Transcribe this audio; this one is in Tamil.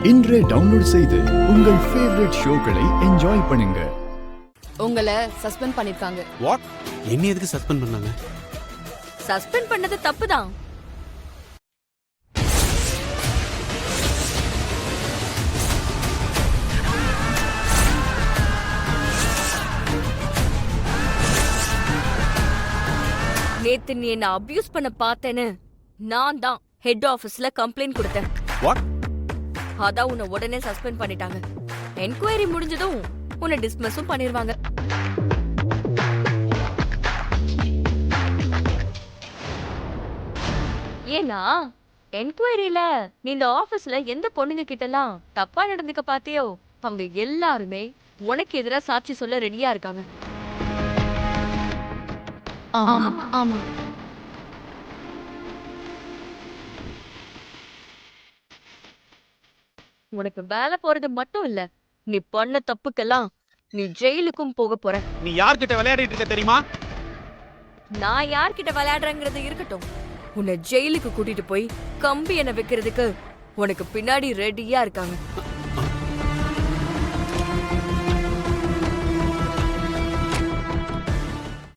இன்றே டவுன்லோட் செய்து உங்கள் ஃபேவரட் ஷோக்களை என்ஜாய் பண்ணுங்க. உங்களை சஸ்பெண்ட் பண்ணிருக்காங்க. வாட்? என்ன எதுக்கு சஸ்பெண்ட் பண்ணாங்க? சஸ்பெண்ட் பண்ணது தப்புதான். நேத்து நீ என்ன அபியூஸ் பண்ண பார்த்தேன்னு நான் தான் ஹெட் ஆபீஸ்ல கம்ப்ளைண்ட் கொடுத்தேன். வாட்? அதான் உன்னை உடனே சஸ்பெண்ட் பண்ணிட்டாங்க. என்கொயரி முடிஞ்சதும் உன்னை டிஸ்மிஸும் பண்ணிருவாங்க. ஏன்னா என்கொயரியில நீ இந்த ஆபீஸ்ல எந்த பொண்ணுங்க கிட்டலாம் தப்பா நடந்துக்க பாத்தியோ அவங்க எல்லாருமே உனக்கு எதிரா சாட்சி சொல்ல ரெடியா இருக்காங்க. ஆமா. உனக்கு வேலை போறது மட்டும் இல்ல, நீ பண்ண தப்புக்கெல்லாம் நீ ஜெயிலுக்கும் போக போற. நீ யார்கிட்ட விளையாடிட்டு இருக்க தெரியுமா? நான் யார்கிட்ட விளையாடுறேங்கிறது இருக்கட்டும், உன்னை ஜெயிலுக்கு கூட்டிட்டு போய் கம்பி என்ன வைக்கிறதுக்கு உனக்கு பின்னாடி ரெடியா இருக்காங்க.